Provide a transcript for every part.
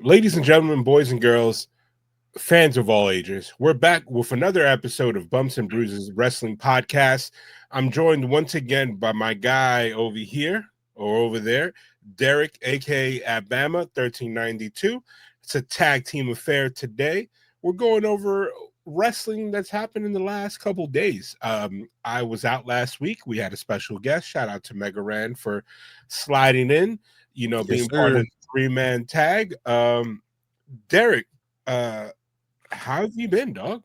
Ladies and gentlemen, boys and girls, fans of all ages, we're back with another episode of Bumps and Bruises Wrestling Podcast. I'm joined once again by my guy over here or over there, Derek, aka Alabama 1392. It's a tag team affair today. We're going over wrestling that's happened in the last couple days. I was out last week. We had a special guest. Shout out to Mega Ran for sliding in, Yes, being part of sir. the three-man tag. Derek, uh, how have you been, dog?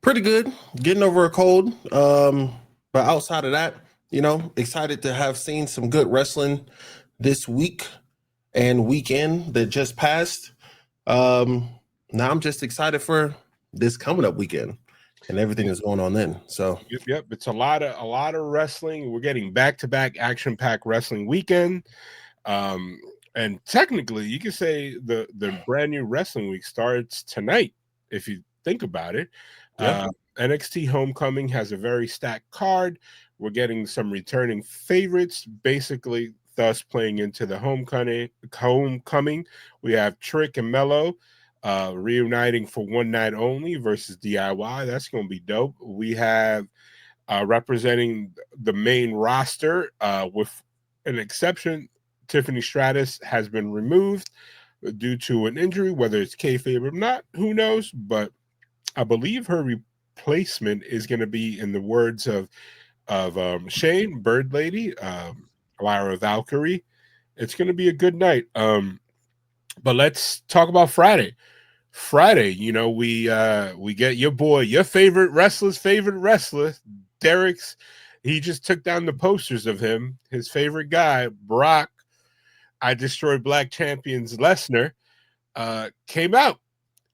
Pretty good. Getting over a cold. But outside of that, excited to have seen some good wrestling this week and weekend that just passed. Now I'm just excited for this coming up weekend and everything that's going on then. So Yep. It's a lot of wrestling. We're getting back-to-back action-packed wrestling weekend. And technically, you could say the brand new wrestling week starts tonight, if you think about it. yeah, NXT Homecoming has a very stacked card. We're getting some returning favorites, basically, thus playing into the homecoming. We have Trick and Mello reuniting for one night only versus DIY. That's going to be dope. We have representing the main roster with an exception. Tiffany Stratus has been removed due to an injury, whether it's kayfabe or not, who knows? But I believe her replacement is going to be, in the words of Shane Bird Lady, Lyra Valkyrie. It's going to be a good night. But let's talk about Friday. Friday, we get your boy, your favorite wrestler, Derek's. He just took down the posters of him, his favorite guy, Brock. I Destroyed Black Champions Lesnar, came out.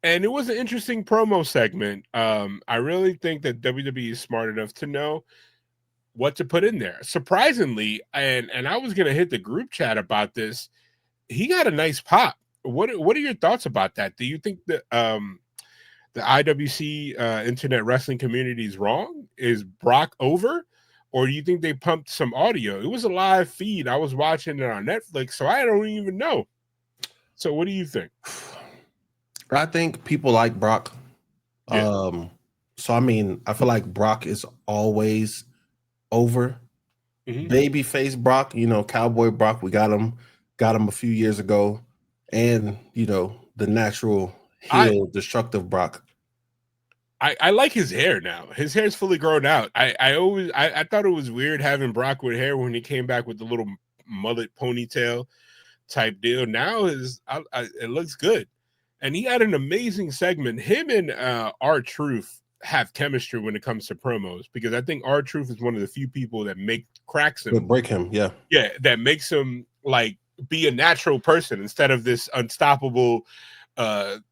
And it was an interesting promo segment. I really think that WWE is smart enough to know what to put in there. Surprisingly, and I was going to hit the group chat about this, he got a nice pop. What are your thoughts about that? Do you think that the IWC internet wrestling community is wrong? Is Brock over? Or do you think they pumped some audio? It was a live feed. I was watching it on Netflix, so I don't even know. So what do you think? I think people like Brock. Yeah. So I mean, I feel like Brock is always over. Mhm. Babyface Brock, Cowboy Brock, we got him a few years ago, and the natural I heel destructive Brock. I like his hair now. His hair's fully grown out. I thought it was weird having Brock with hair when he came back with the little mullet ponytail type deal. Now it looks good, and he had an amazing segment. Him and R-Truth have chemistry when it comes to promos, because I think R-Truth is one of the few people that cracks him. Would break him, yeah. Yeah, that makes him like be a natural person instead of this unstoppable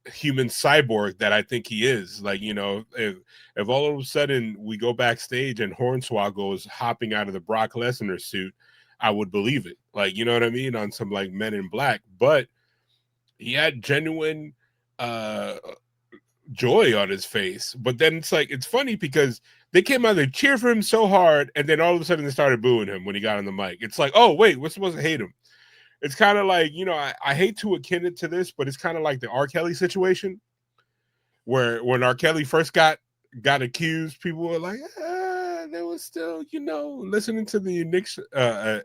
human cyborg that I think he is. Like, if all of a sudden we go backstage and Hornswoggle is hopping out of the Brock Lesnar suit, I would believe it. Like, you know what I mean? On some like Men in Black. But he had genuine joy on his face. But then it's funny because they came out, they cheered for him so hard, and then all of a sudden they started booing him when he got on the mic. It's like, oh wait, we're supposed to hate him. It's kind of like, I hate to akin it to this, but it's kind of like the R. Kelly situation, where when R. Kelly first got accused, people were like, they were still, listening to the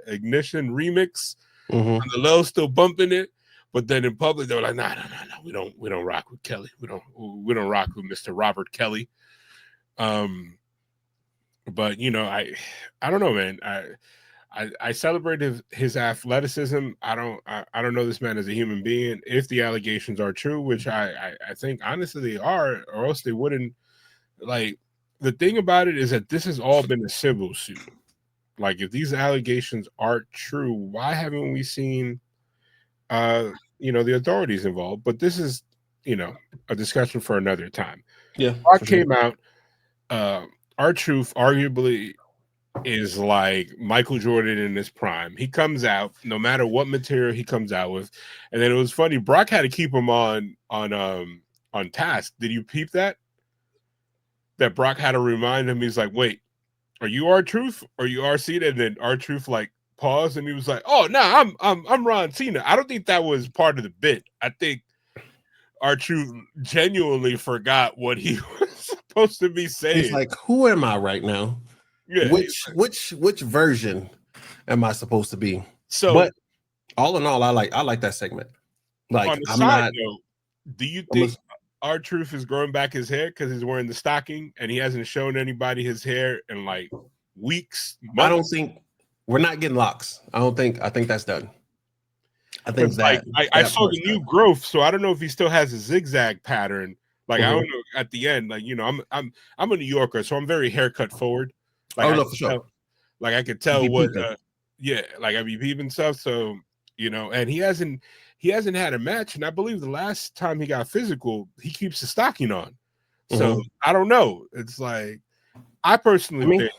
Ignition remix, Mm-hmm. on the low, still bumping it. But then in public, they were like, no, we don't rock with Kelly. We don't rock with Mr. Robert Kelly. But I don't know, man. I celebrate his athleticism. I don't know this man as a human being. If the allegations are true, which I think honestly they are, or else they wouldn't. Like, the thing about it is that this has all been a civil suit. Like, if these allegations aren't true, why haven't we seen the authorities involved? But this is a discussion for another time. Yeah, Rock for sure. came out. R-Truth arguably is like Michael Jordan in his prime. He comes out no matter what material he comes out with, and then it was funny. Brock had to keep him on task. Did you peep that? That Brock had to remind him. He's like, "Wait, are you R-Truth or you RC?" And then R-Truth like paused and he was like, "Oh no, I'm Ron Cena." I don't think that was part of the bit. I think R-Truth genuinely forgot what he was supposed to be saying. He's like, "Who am I right now? Yeah, Which version am I supposed to be?" so But all in all, I like that segment. Like, on the I'm side not. note, do you I'm a, think R-Truth is growing back his hair because he's wearing the stocking and he hasn't shown anybody his hair in like weeks, months? I don't think we're not getting locks. I think that's done. I think Like that I saw part's the new done. growth, so I don't know if he still has a zigzag pattern. Like I Mhm. don't know at the end, like I'm a New Yorker, so I'm very haircut forward. Like Oh I no, could for sure. tell, like I could You tell be what peeping. yeah, like I be peeping stuff. So and he hasn't had a match, and I believe the last time he got physical, he keeps the stocking on. So Mhm. I don't know. It's like I personally I mean, think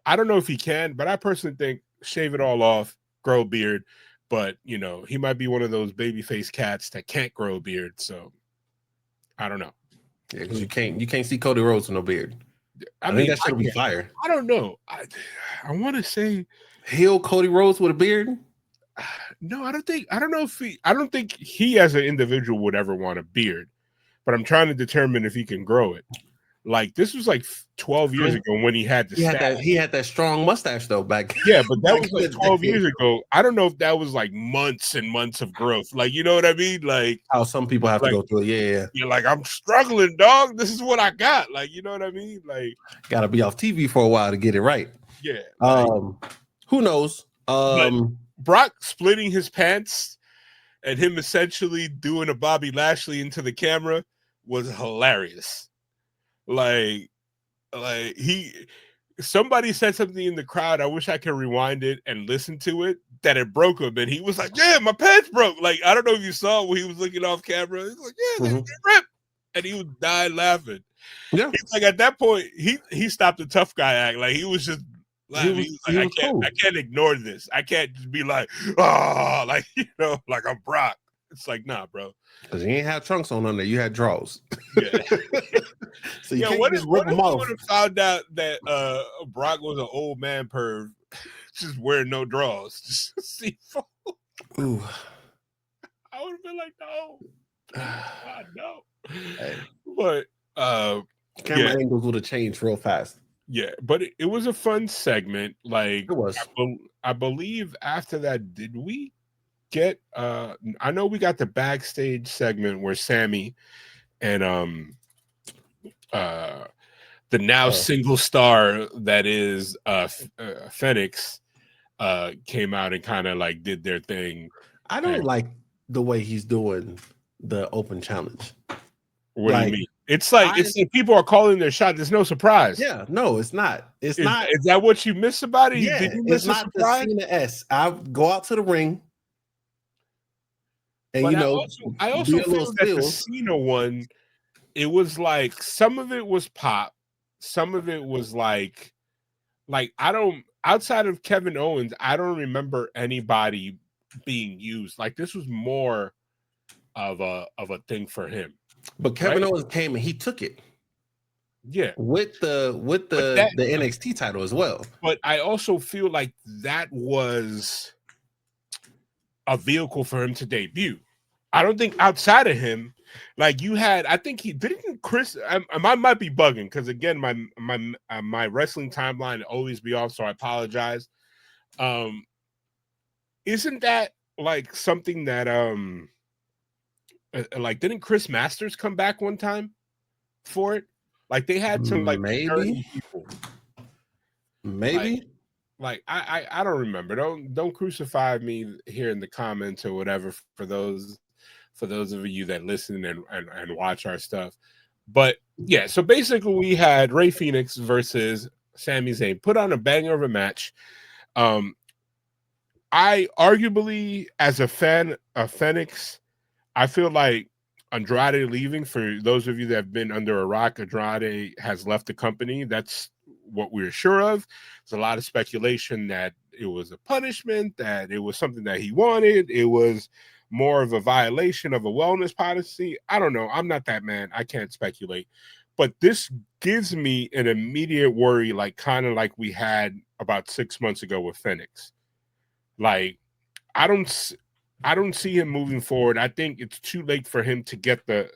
I don't know if he can, but I personally think shave it all off, grow a beard. But he might be one of those babyface cats that can't grow a beard. So I don't know. yeah, because you can't see Cody Rhodes with no beard. I I think mean, that should be fire. I don't know. I want to say Heel Cody Rhodes with a beard. no. I don't know if I don't think he as an individual would ever want a beard. But I'm trying to determine if he can grow it. Like this was like 12 I years mean, ago when he had the stash. he had that strong mustache though back Yeah, but that back was in like the 12 day. years ago. I don't know if that was like months and months of growth. Like, you know what I mean? How some people have to Like go through it. Yeah. you're like, I'm struggling, dog. This is what I got. Like, you know what I mean? Like, Got to be off TV for a while to get it right. yeah. Like, Who knows? but Brock splitting his pants and him essentially doing a Bobby Lashley into the camera was hilarious. Like somebody said something in the crowd. I wish I could rewind it and listen to it. That it broke him, and he was like, "Yeah, my pants broke." Like I don't know if you saw when he was looking off camera. He's like, "Yeah, they ripped," and he would die laughing. Yeah, He's like, at that point, he stopped the tough guy act. Like he was just laughing. He was like, cool. I can't ignore this. I can't just be like, oh, like like I'm Brock. It's like, nah, bro. Because you ain't have trunks on under, you had drawers. Yeah. So you can't just rip them we off. would have found out that Brock was an old man perv, just wearing no drawers, just see. Ooh. I would have been like, no, God, no. Hey. But camera angles would have changed real fast. Yeah, but it was a fun segment. Like it was. I believe after that, did we get I know we got the backstage segment where Sammy and the now single star that is Phoenix came out and kind of like did their thing. I don't like the way he's doing the open challenge. What do you mean? It's like people are calling their shot. There's no surprise. Yeah, no, it's not. It's not. Is that what you miss about it? Yeah, Did you miss it's not the Cena S. I go out to the ring, and but I also feel that the Cena one, it was like some of it was pop, some of it was like I don't, outside of Kevin Owens, I don't remember anybody being used. Like this was more of a thing for him. But Kevin Owens came and he took it. Yeah. With the NXT title as well. But I also feel like that was a vehicle for him to debut. I don't think outside of him, like you had, I think he didn't Chris. I might be bugging because again, my wrestling timeline always be off, so I apologize. Isn't that like something that like didn't Chris Masters come back one time for it? Like they had some like maybe people. Maybe. Like I don't remember. Don't crucify me here in the comments or whatever for those of you that listen and watch our stuff. But yeah, so basically we had Rey Fenix versus Sami Zayn put on a banger of a match. I arguably, as a fan of Fenix, I feel like Andrade leaving, for those of you that have been under a rock, Andrade has left the company. That's what we're sure of. There's a lot of speculation that it was a punishment, that it was something that he wanted. It was more of a violation of a wellness policy. I don't know. I'm not that man. I can't speculate. But this gives me an immediate worry, like kind of like we had about 6 months ago with Phoenix. Like, I don't see him moving forward. I think it's too late for him to get the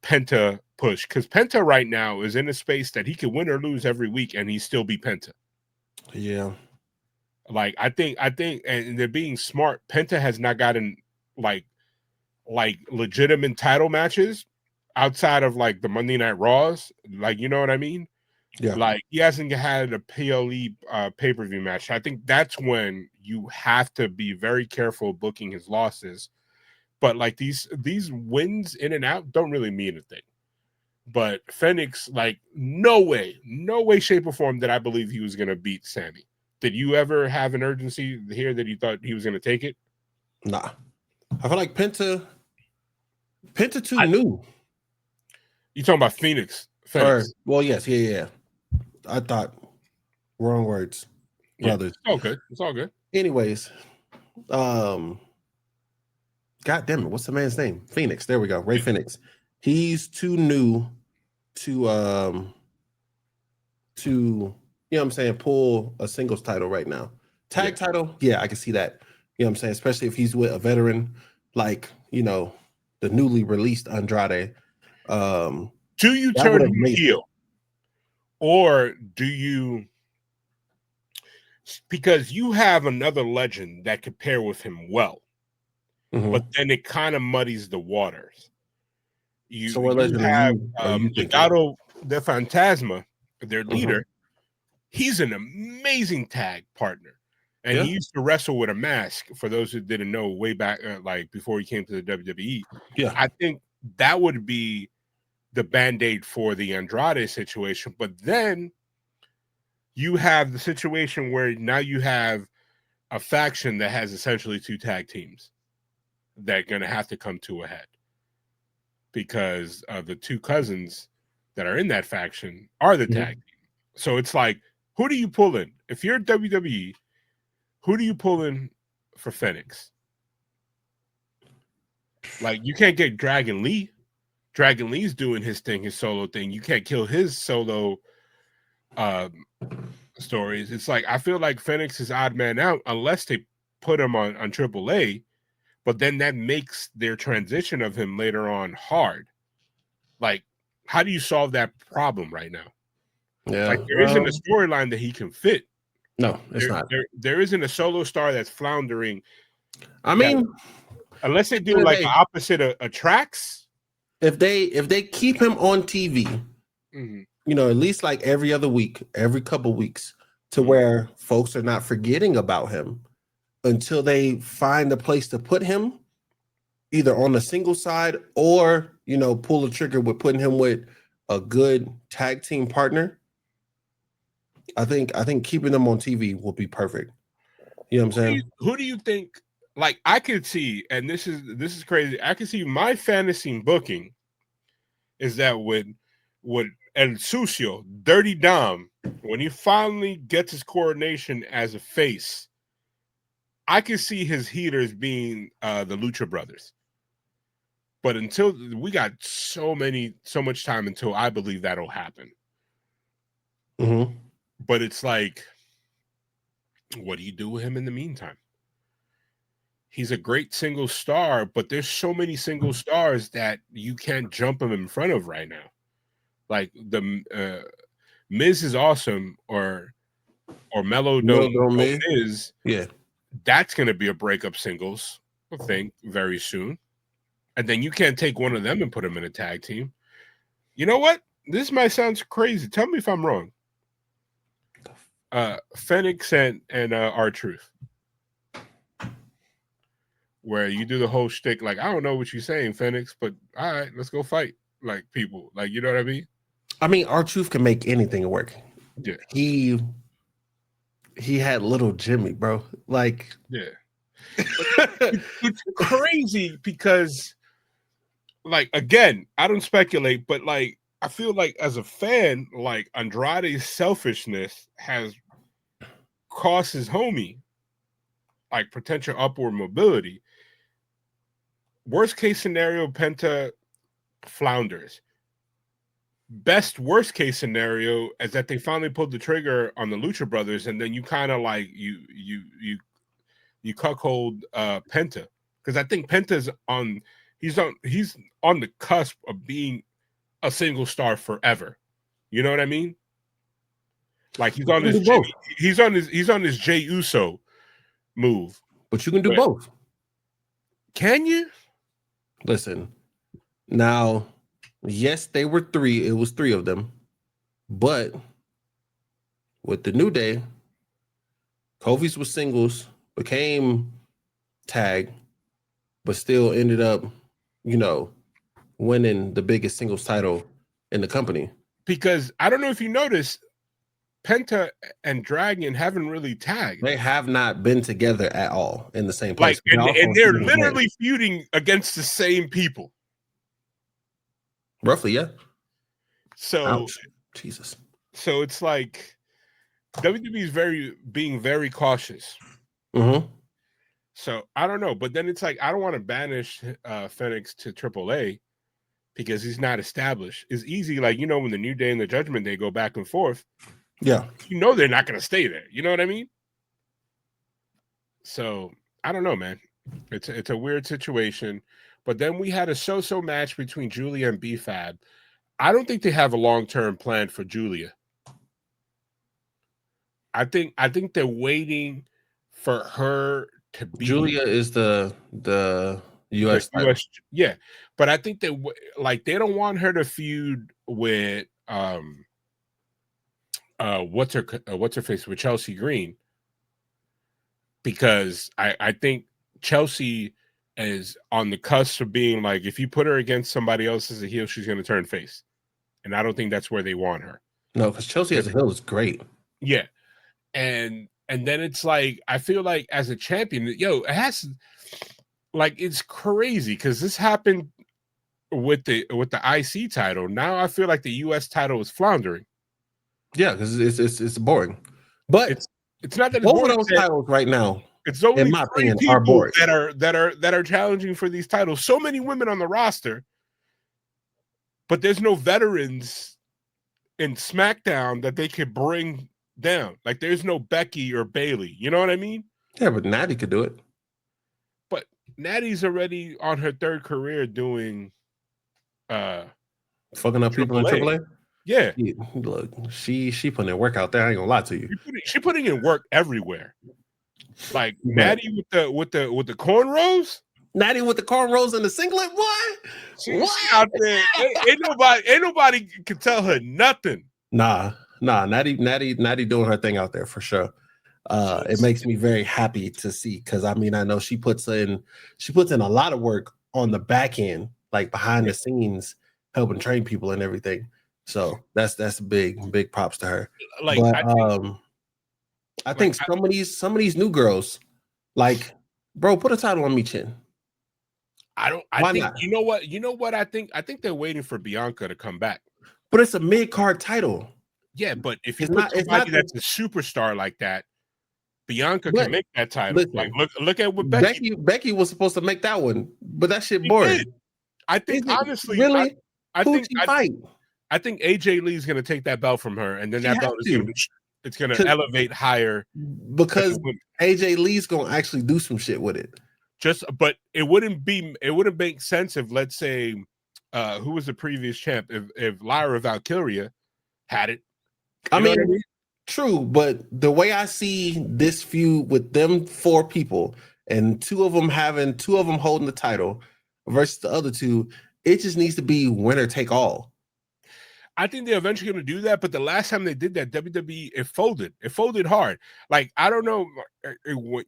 Penta push, because Penta right now is in a space that he can win or lose every week and he still be Penta. Yeah. Like, I think, and they're being smart. Penta has not gotten like legitimate title matches outside of like the Monday Night Raws. Like, you know what I mean? Yeah. Like, he hasn't had a PLE pay-per-view match. I think that's when you have to be very careful booking his losses. But like these wins in and out don't really mean a thing. But Phoenix, like, no way, shape, or form that I believe he was going to beat Sammy. Did you ever have an urgency here that you thought he was going to take it? Nah. I feel like Penta too new. You talking about Phoenix? Or, well, yes, yeah. I thought wrong words, brothers. Yeah, it's all good. It's all good. Anyways, God damn it, what's the man's name? Phoenix. There we go. Ray Phoenix. He's too new to you know what I'm saying, pull a singles title right now. Tag title, yeah, I can see that. You know what I'm saying? Especially if he's with a veteran like, you know, the newly released Andrade. Do you turn him heel? Or do you, because you have another legend that could pair with him well, but then it kind of muddies the waters. So what legend have are you thinking? Legado de Fantasma, their leader. He's an amazing tag partner. And he used to wrestle with a mask, for those who didn't know, way back, like before he came to the WWE. Yeah. I think that would be the Band-Aid for the Andrade situation. But then you have the situation where now you have a faction that has essentially two tag teams that are going to have to come to a head, because the two cousins that are in that faction are the tag team. So it's like, who do you pull in? If you're WWE, who do you pull in for Phoenix? Like, you can't get Dragon Lee. Dragon Lee's doing his thing, his solo thing. You can't kill his solo stories. It's like, I feel like Phoenix is odd man out unless they put him on AAA, but then that makes their transition of him later on hard. Like, how do you solve that problem right now? Yeah. Like, there isn't a storyline that he can fit. No, it's not. There isn't a solo star that's floundering. I mean, unless they do like the opposite of Trax. If they keep him on TV, you know, at least like every other week, every couple weeks, to where folks are not forgetting about him until they find a place to put him, either on the single side or, you know, pull the trigger with putting him with a good tag team partner. I think keeping them on TV will be perfect. You know what I'm saying? Who do you think? Like, I could see, and this is crazy. I could see my fantasy booking is that with El Sucio, Dirty Dom, when he finally gets his coronation as a face, I could see his heaters being the Lucha Brothers. But until we got so much time until I believe that'll happen. But it's like, what do you do with him in the meantime? He's a great single star, but there's so many single stars that you can't jump him in front of right now. Like, the Miz is awesome, or Melo don't Miz. Yeah, that's going to be a breakup singles thing very soon. And then you can't take one of them and put them in a tag team. You know what? This might sound crazy. Tell me if I'm wrong. Phoenix and R-Truth, where you do the whole shtick, like, I don't know what you're saying, Phoenix, but all right, let's go fight. Like, people, like, you know what I mean? I mean, R-Truth can make anything work. Yeah. He had little Jimmy, bro. Like, yeah. It's crazy because, like, again, I don't speculate, but like, I feel like as a fan, like, Andrade's selfishness has cost his homie like potential upward mobility. Worst case scenario, Penta flounders. Worst case scenario is that they finally pulled the trigger on the Lucha Brothers, and then you kind of like you you cuckold Penta, because I think Penta's on he's on the cusp of being a single star forever. You know what I mean? Like he's on You can his do both. he's on his Jey Uso move. But you can do both. Can you? Listen, now, yes, they were three. It was three of them. But with the New Day, Kofi's was singles, became tag, but still ended up, winning the biggest singles title in the company. Because I don't know if you noticed, Penta and Dragon haven't really tagged. They have not been together at all in the same place. Like, and they're literally feuding against the same people. Roughly, yeah. So, ouch. Jesus. So it's like WWE is being very cautious. Mm-hmm. So I don't know, but then it's like I don't want to banish Fenix to AAA because he's not established. It's easy, like when the New Day and the Judgment Day go back and forth. Yeah, they're not going to stay there. You know what I mean? So I don't know, man. It's a weird situation. But then we had a so-so match between Julia and B-Fab. I don't think they have a long-term plan for Julia. I think they're waiting for her to be. Julia is the US title. Yeah, but I think they don't want her to feud with what's her face with Chelsea Green, because I think Chelsea is on the cusp of being like, if you put her against somebody else as a heel, she's going to turn face, and I don't think that's where they want her. No, because Chelsea as a heel is great. Yeah, and then it's like I feel like as a champion, it has it's crazy because this happened with the IC title. Now I feel like the US title is floundering. Yeah, because it's boring. But it's not that both of those titles right now, it's only in my opinion, people are boring. that are challenging for these titles. So many women on the roster, but there's no veterans in SmackDown that they could bring down. Like there's no Becky or Bayley. You know what I mean? Yeah, but Natty could do it. But Natty's already on her third career doing fucking up people in AAA. Yeah. Look, she putting in work out there. I ain't gonna lie to you. She putting in work everywhere. Like Natty with the cornrows. Natty with the cornrows and the singlet. What? She out there. Ain't nobody can tell her nothing. Nah. Natty doing her thing out there for sure. It makes me very happy to see, because I know she puts in a lot of work on the back end, like behind the scenes, helping train people and everything. So that's big props to her. Like, but I think some of these new girls, like, bro, put a title on me, Chin. I think not? You know what I think they're waiting for Bianca to come back. But it's a mid-card title. Yeah, but if you put somebody that's a superstar like that, Bianca can make that title. Listen, like look at what Becky was supposed to make that one, but that shit boring. I think honestly, really, I think AJ Lee's going to take that belt from her, and then that belt is going to elevate higher, because AJ Lee's going to actually do some shit with it. But it wouldn't make sense if, let's say, who was the previous champ, if Lyra Valkyria had it. I mean, true, but the way I see this feud with them four people, and two of them holding the title versus the other two, it just needs to be winner take all. I think they're eventually going to do that, but the last time they did that, WWE, it folded hard. Like, I don't know,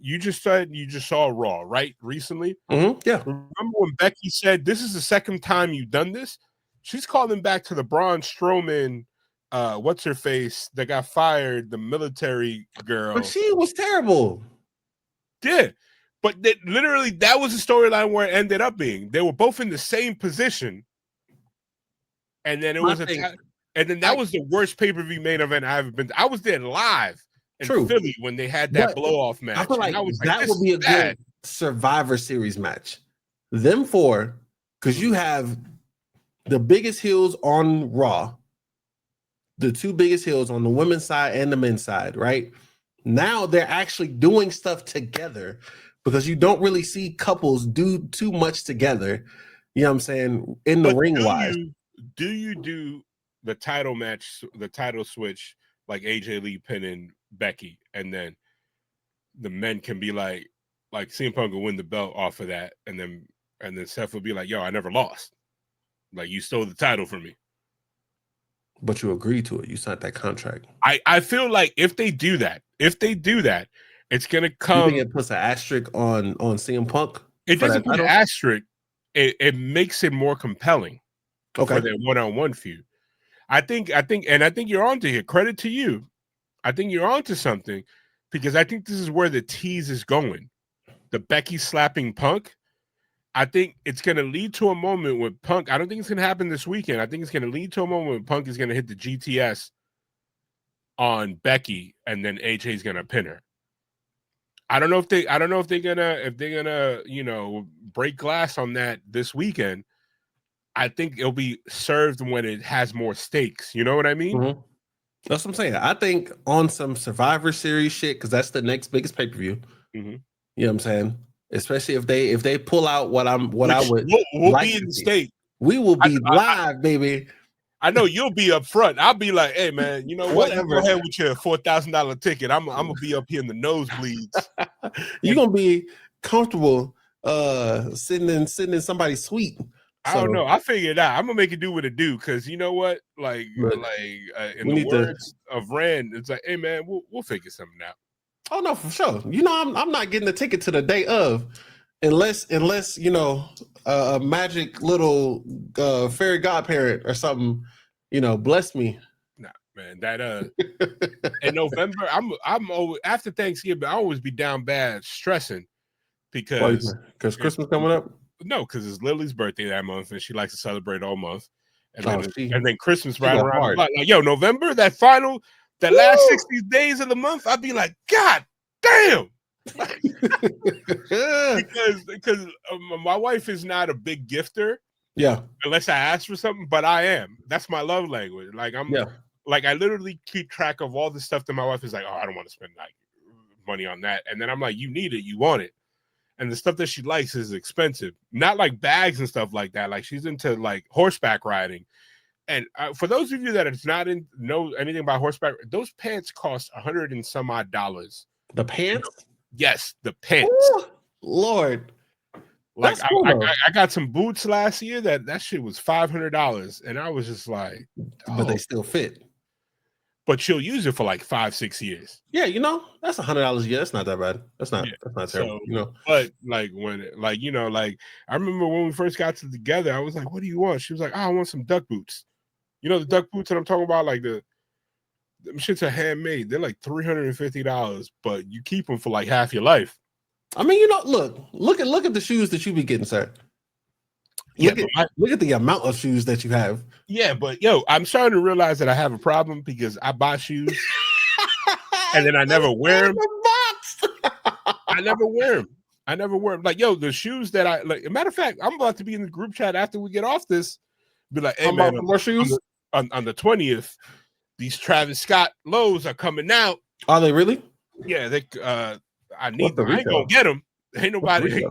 you just said you just saw Raw, right, recently? Mm-hmm. Yeah. Remember when Becky said, this is the second time you've done this? She's calling back to the Braun Strowman, what's her face, that got fired, the military girl. But she was terrible. Yeah. But literally, that was the storyline where it ended up being. They were both in the same position. And then it was that was the worst pay-per-view main event I ever been to. I was there live in Philly when they had that blow-off match. I feel like that would be a good Survivor Series match. Them four, because you have the biggest heels on Raw, the two biggest heels on the women's side and the men's side, right? Now they're actually doing stuff together because you don't really see couples do too much together. You know what I'm saying? In the But ring wise. do you do the title match, the title switch, like AJ Lee pinning Becky, and then the men can be like CM Punk will win the belt off of that, and then Seth will be like, "Yo, I never lost. Like you stole the title from me." But you agreed to it. You signed that contract. I feel like if they do that, it's gonna You come. think it puts an asterisk on CM Punk? It for doesn't that put an title? asterisk. It makes it more compelling for Okay. their one-on-one feud. I think you're onto here. Credit to you. I think you're onto something because I think this is where the tease is going. The Becky slapping Punk. I think it's going to lead to a moment with Punk. I don't think it's going to happen this weekend. I think it's going to lead to a moment when Punk is going to hit the GTS on Becky, and then AJ's going to pin her. I don't know if they're gonna break glass on that this weekend. I think it'll be served when it has more stakes. You know what I mean? Mm-hmm. That's what I'm saying. I think on some Survivor Series shit, because that's the next biggest pay-per-view. Mm-hmm. You know what I'm saying? Especially if they pull out what I would we'll like be in to the see. state. We will be live, baby. I know you'll be up front. I'll be like, hey man, you know what? You go Whatever. ahead with your $4,000 ticket. I'm gonna be up here in the nosebleeds. You're gonna be comfortable sitting in somebody's suite. I don't know. I figured it out. I'm gonna make it do what it do because you know what? In the words of Rand, it's like, hey man, we'll figure something out. Oh no, for sure. You know, I'm not getting the ticket to the day of, unless you know a magic little fairy godparent or something. You know, bless me. Nah, man. That in November, I'm always after Thanksgiving. I always be down bad, stressing because Christmas coming up. No, because it's Lily's birthday that month, and she likes to celebrate all month. And and then Christmas right around the hard. like, yo, November, that last 60 days of the month, I'd be like, God damn. because my wife is not a big gifter. Yeah. Unless I ask for something, but I am. That's my love language. Like I literally keep track of all the stuff that my wife is like, oh, I don't want to spend like money on that. And then I'm like, you need it, you want it. And the stuff that she likes is expensive, not like bags and stuff like that. Like she's into like horseback riding. And for those of you that is not know anything about horseback, those pants cost $100 and some odd. The pants? Yes, the pants. Ooh, Lord. Like I got some boots last year that shit was $500, and I was just like, oh. But they still fit. But she'll use it for like 5-6 years. Yeah, you know, that's $100 a year. That's not that bad. That's not terrible. So, you know, but like when I remember when we first got together, I was like, "What do you want?" She was like, "Oh, I want some duck boots." You know the duck boots that I'm talking about, like them shits are handmade. They're like $350, but you keep them for like half your life. I mean, you know, look at the shoes that you be getting, sir. Look at the amount of shoes that you have. Yeah, but yo, I'm starting to realize that I have a problem because I buy shoes and then I never wear them. I never wear them. Like, yo, the shoes that I like. Matter of fact, I'm about to be in the group chat after we get off this. Be like, hey man, more shoes on the 20th. These Travis Scott lows are coming out. Are they really? Yeah, they. I need them. I ain't gonna get them. Ain't nobody.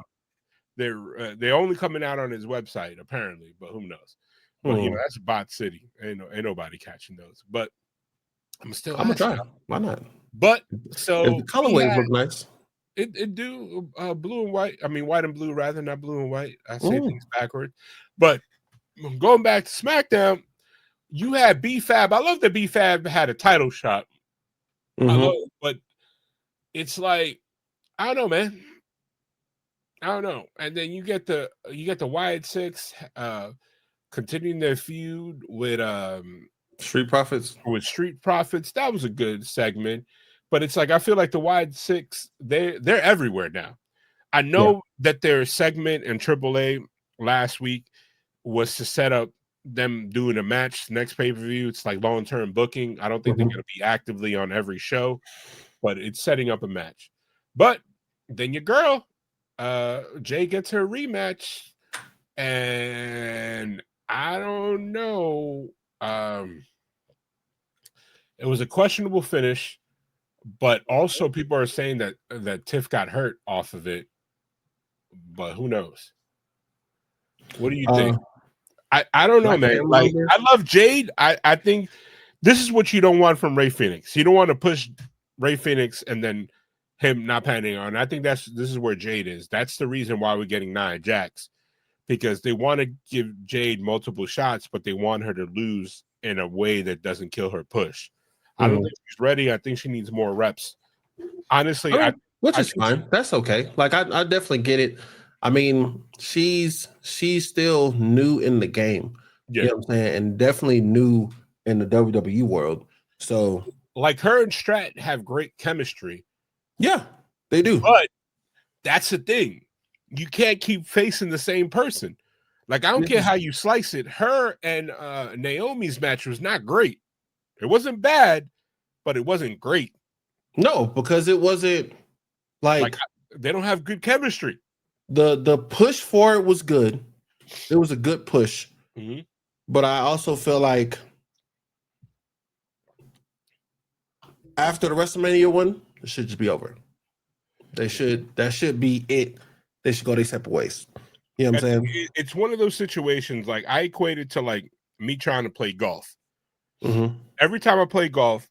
They're only coming out on his website apparently, but who knows? But you know that's Bot City. Ain't nobody catching those. But I'm gonna try. Why not? But so if the colorways look nice. It do blue and white. I mean white and blue rather, not blue and white. I say things backward. But going back to SmackDown, you had B-Fab. I love that B-Fab had a title shot. I love it, but it's like I don't know, man. I don't know. And then you get the Wyatt Six continuing their feud with Street Profits. That was a good segment. But it's like I feel like the Wyatt Six, they're everywhere now. I know that their segment in AAA last week was to set up them doing a match next pay-per-view. It's like long-term booking. I don't think they're going to be actively on every show, but it's setting up a match. But then your girl, Jay gets her rematch, and I don't know. It was a questionable finish. But also, people are saying that Tiff got hurt off of it, but who knows? What do you think? I don't know, Black man. family Like, members. I love Jade. I think this is what you don't want from Ray Phoenix. You don't want to push Ray Phoenix and then him not panning on. I think this is where Jade is. That's the reason why we're getting Nia Jax, because they want to give Jade multiple shots, but they want her to lose in a way that doesn't kill her push. I don't think she's ready. I think she needs more reps. Honestly, I mean, which I is think fine. That's okay. Like I definitely get it. I mean, she's still new in the game. You yeah, know what I'm saying? And definitely new in the WWE world. So like her and Strat have great chemistry, yeah, they do. but that's the thing. You can't keep facing the same person. Like, I don't care how you slice it. Her and Naomi's match was not great. It wasn't bad, but it wasn't great. No, because it wasn't Like, like they don't have good chemistry. the push for it was good. It was a good push. Mm-hmm. But I also feel like after the WrestleMania one, it should just be over. That should be it. They should go their separate ways. You know what I'm saying? It's one of those situations, like, I equate it to like me trying to play golf. Mm-hmm. Every time I play golf,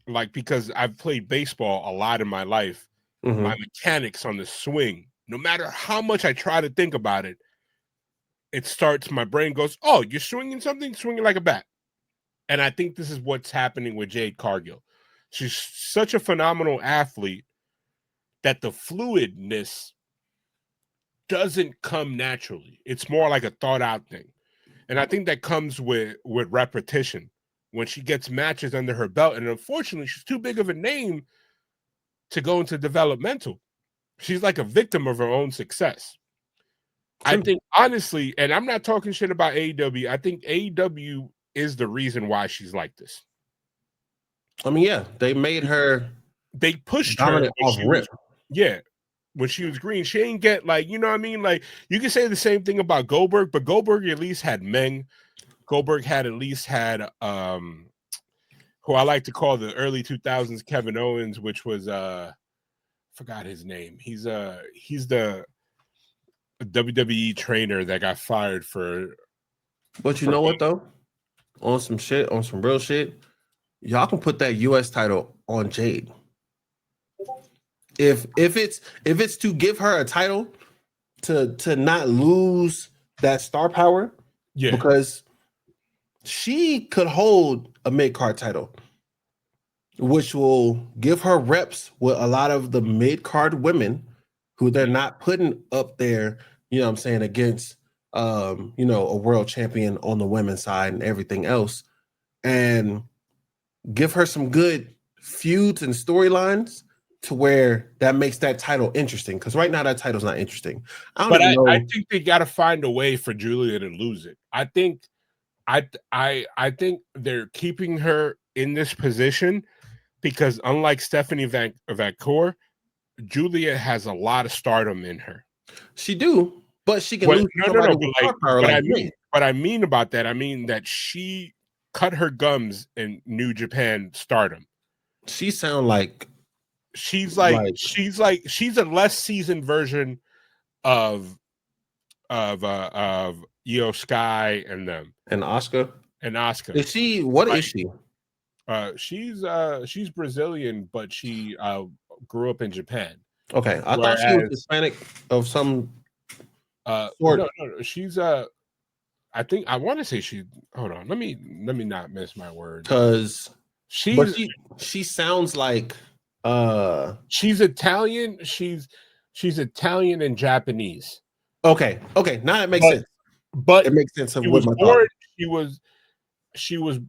like, because I've played baseball a lot in my life, my mechanics on the swing, no matter how much I try to think about it, my brain goes, oh, you're swinging like a bat. And I think this is what's happening with Jade Cargill. She's such a phenomenal athlete that the fluidness doesn't come naturally. It's more like a thought out thing. And I think that comes with repetition. When she gets matches under her belt, and unfortunately, she's too big of a name to go into developmental. She's like a victim of her own success. I think, honestly, and I'm not talking shit about AEW, I think AEW is the reason why she's like this. I mean, yeah, they made her. They pushed her dominant off rip. when she was green. She ain't get, like, you know what I mean? Like, you can say the same thing about Goldberg, but Goldberg at least had Meng. Goldberg had at least had who I like to call the early 2000s Kevin Owens, which was forgot his name. He's the WWE trainer that got fired for. But you know what though? On some real shit, y'all can put that US title on Jade. If it's to give her a title to not lose that star power, because she could hold a mid-card title, which will give her reps with a lot of the mid-card women who they're not putting up there, you know what I'm saying, against you know, a world champion on the women's side and everything else, and give her some good feuds and storylines to where that makes that title interesting. Because right now that title's not interesting. I think they got to find a way for Julia to lose it. I think they're keeping her in this position because, unlike Stephanie Vancourt, Julia has a lot of stardom in her. She do, but she can lose somebody with star power like me. What I mean about that, I mean that she cut her gums in New Japan stardom. She sound like she's a less seasoned version of Io Sky and them and Asuka. Is she? What is she? She's Brazilian, but she grew up in Japan. Okay, I thought she was Hispanic of some sort. No, she's I think I want to say she. Hold on, let me not miss my word. Because she sounds like she's Italian. She's Italian and Japanese. Okay, now it makes sense. But it makes sense of what my thought. She was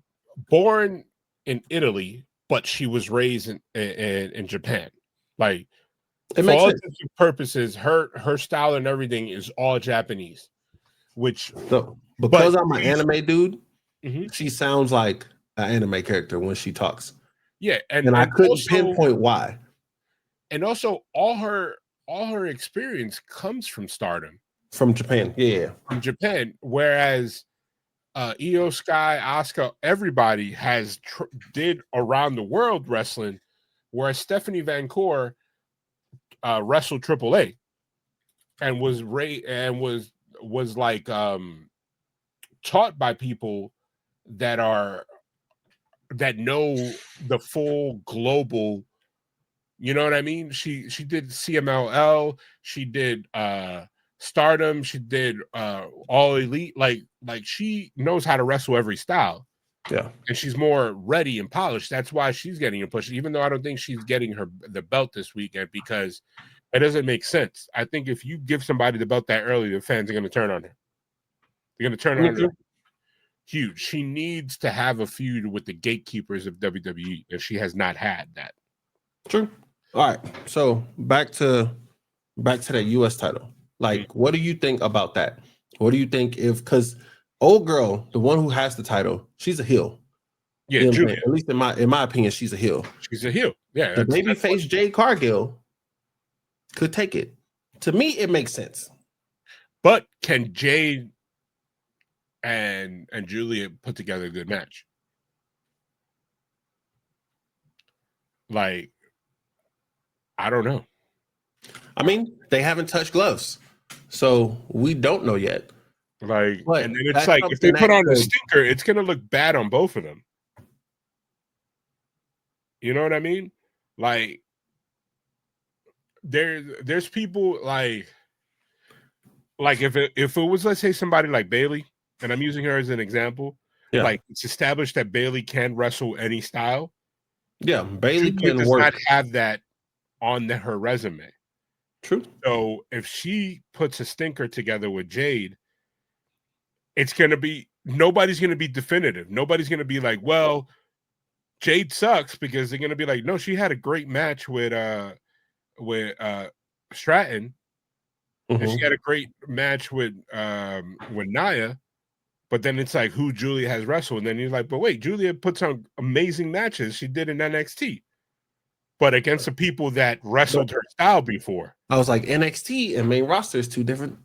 born in Italy, but she was raised in Japan. Like, it for makes all sense. intents and purposes, her style and everything is all Japanese. Which because I'm an anime dude, she sounds like an anime character when she talks. Yeah, and I couldn't pinpoint why. And also, all her experience comes from Stardom, from Japan. Yeah, from Japan. Whereas Io Sky, Asuka, everybody did around the world wrestling, whereas Stephanie Van Cour wrestled AAA and was like taught by people that know the full global. You know what I mean? She did CMLL, she did Stardom, she did All Elite. Like she knows how to wrestle every style. Yeah. And she's more ready and polished. That's why she's getting a push, even though I don't think she's getting the belt this weekend, because it doesn't make sense. I think if you give somebody the belt that early, the fans are going to turn on her. They're going to turn on her huge. She needs to have a feud with the gatekeepers of WWE, and she has not had that. True. All right. So back to that US title. Like, what do you think about that? What do you think because old girl, the one who has the title, she's a heel. Yeah, you know Julia. At least in my opinion, she's a heel. She's a heel. Yeah. The babyface Jade Cargill could take it. To me, it makes sense. But can Jade and Julia put together a good match? Like, I don't know. I mean, they haven't touched gloves, so we don't know yet. Like, but and then it's like if they put on a stinker, it's gonna look bad on both of them. You know what I mean? Like, there's people like if it was, let's say, somebody like Bayley, and I'm using her as an example. Yeah. Like, it's established that Bayley can wrestle any style. Yeah, Bayley Julia does not have that on her resume. True. So if she puts a stinker together with Jade, nobody's gonna be definitive. Nobody's gonna be like, well, Jade sucks, because they're gonna be like, no, she had a great match with Stratton, and she had a great match with Nia. But then it's like, who Julia has wrestled, and then you're like, but wait, Julia puts on amazing matches she did in NXT, but against the people that wrestled her style before. I was like, NXT and main roster is two different,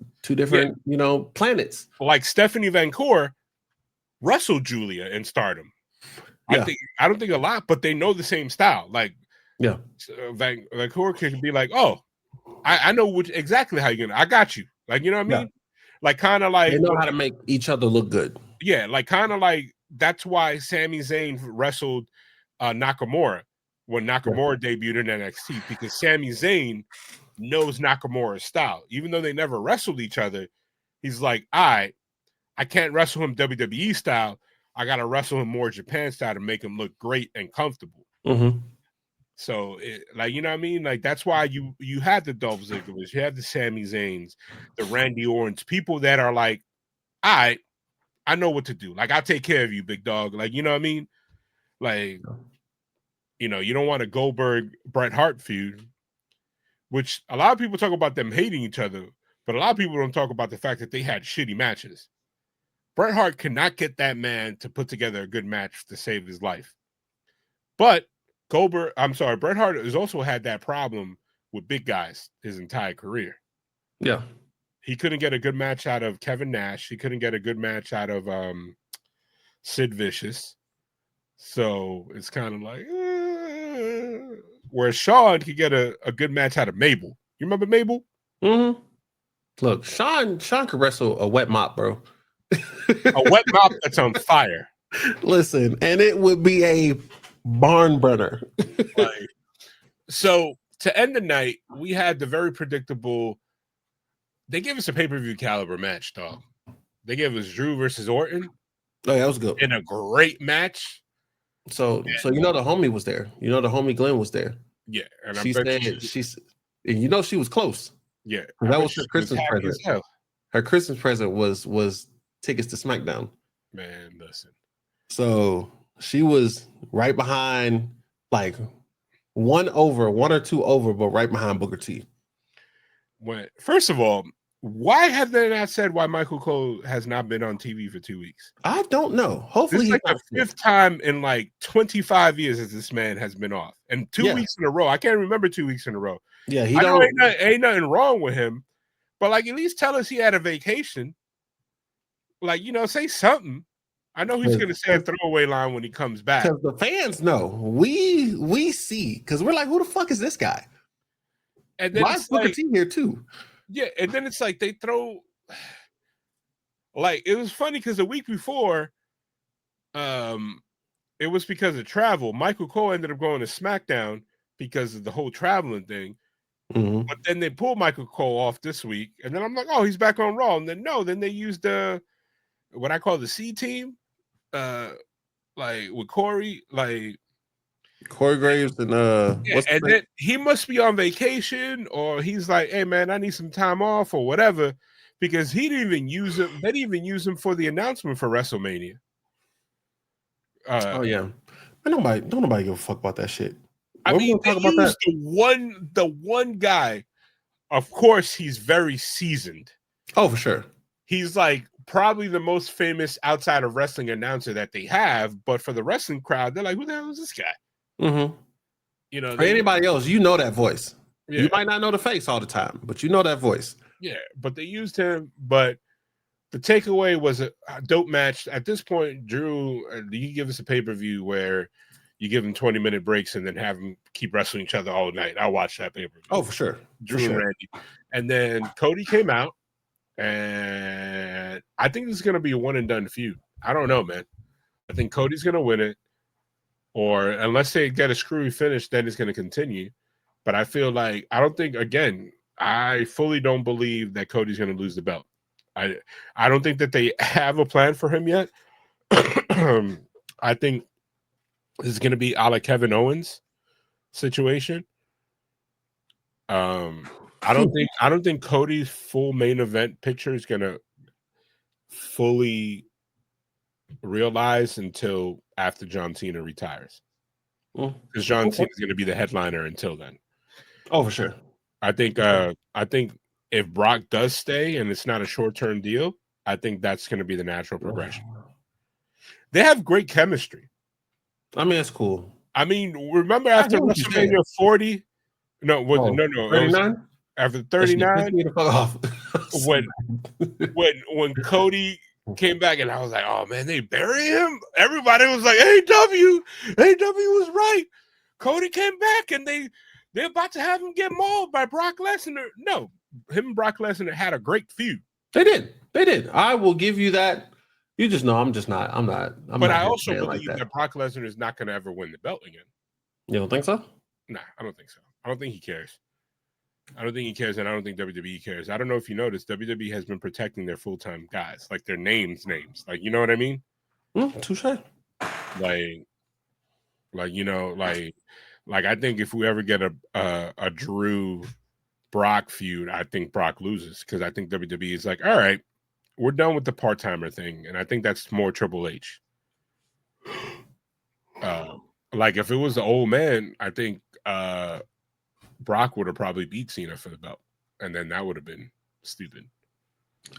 planets. Like Stephanie Van Cour wrestled Julia in Stardom. Yeah. I don't think a lot, but they know the same style. Like, yeah, Van Cour can be like, oh, I know exactly how you're gonna. I got you. Like, you know what I mean? Yeah. Like, kind of like they know how to make each other look good. Yeah, like kind of like that's why Sami Zayn wrestled Nakamura when Nakamura debuted in NXT, because Sami Zayn knows Nakamura's style. Even though they never wrestled each other, he's like, I can't wrestle him WWE style. I got to wrestle him more Japan style to make him look great and comfortable. Mm-hmm. So, like, you know what I mean? Like, that's why you had the Dolph Ziggler's, you have the Sami Zayns, the Randy Ortons, people that are like, I know what to do. Like, I'll take care of you, big dog. Like, you know what I mean? Like, you don't want a Goldberg Bret Hart feud, which a lot of people talk about them hating each other, but a lot of people don't talk about the fact that they had shitty matches. Bret Hart cannot get that man to put together a good match to save his life. But Bret Hart has also had that problem with big guys his entire career. Yeah. He couldn't get a good match out of Kevin Nash. He couldn't get a good match out of Sid Vicious. So it's kind of like, whereas Shawn could get a good match out of Mabel. You remember Mabel? Mm-hmm. Look, Shawn could wrestle a wet mop, bro. A wet mop that's on fire. Listen, and it would be a barn burner. So to end the night, we had the very predictable. They gave us a pay-per-view caliber match, dog. They gave us Drew versus Orton. Oh, yeah, that was good. In a great match. So the homie was there. The homie Glenn was there. Yeah, and she said she was close. Yeah, that was her Christmas present. Her Christmas present was tickets to SmackDown. Man, listen. So she was right behind, like one or two over, but right behind Booker T. First of all, why have they not said why Michael Cole has not been on TV for 2 weeks? I don't know. Hopefully, this is like the fifth time in like 25 years that this man has been off, and 2 weeks in a row. I can't remember 2 weeks in a row. Yeah, ain't nothing wrong with him, but like at least tell us he had a vacation. Like, say something. I know he's going to say a throwaway line when he comes back. Because the fans know. We see. Because we're like, who the fuck is this guy? And then why is Booker T here too? Yeah, and then it's like they throw... Like, it was funny because the week before, it was because of travel. Michael Cole ended up going to SmackDown because of the whole traveling thing. Mm-hmm. But then they pulled Michael Cole off this week. And then I'm like, oh, he's back on Raw. And then then they used what I call the C team, like with Corey, like Corey Graves and and then he must be on vacation, or he's like, hey man, I need some time off or whatever, because he didn't even use him. They didn't even use him for the announcement for WrestleMania. Oh yeah, don't nobody give a fuck about that shit. I mean, they used the one guy. Of course, he's very seasoned. Oh, for sure. He's like probably the most famous outside of wrestling announcer that they have. But for the wrestling crowd, they're like, who the hell is this guy? Mm-hmm. You know, for anybody else, you know that voice. Yeah. You might not know the face all the time, but you know that voice. Yeah, but they used him. But the takeaway was a dope match. At this point, Drew, you give us a pay-per-view where you give them 20-minute breaks and then have them keep wrestling each other all night. I'll watch that pay-per-view. Oh, for sure. Drew and Randy. And then Cody came out, and I think this is going to be a one-and-done feud. I don't know, man. I think Cody's going to win it, or unless they get a screwy finish, then it's going to continue. But I feel like, I fully don't believe that Cody's going to lose the belt. I don't think that they have a plan for him yet. I think this is going to be a la Kevin Owens situation. I don't think Cody's full main event picture is going to fully realize until after John Cena retires, because John Cena is going to be the headliner until then. Oh, for sure. I think if Brock does stay and it's not a short-term deal, I think that's going to be the natural progression. They have great chemistry. I mean, it's cool. I mean, remember after WrestleMania 40? No, 39? After 39, when Cody came back, and I was like, oh man, they bury him. Everybody was like, AW was right. Cody came back, and they're about to have him get mauled by Brock Lesnar. No, him and Brock Lesnar had a great feud. They did. I will give you that. You just know I'm not. But I also believe that Brock Lesnar is not going to ever win the belt again. You don't think so? Nah, I don't think so. I don't think he cares. I don't think he cares, and I don't think WWE cares. I don't know if you noticed, WWE has been protecting their full-time guys, like their names. Like, you know what I mean? Touche. Like I think if we ever get a Drew Brock feud, I think Brock loses, because I think WWE is like, all right, we're done with the part-timer thing, and I think that's more Triple H. Like if it was the old man, I think Brock would have probably beat Cena for the belt, and then that would have been stupid.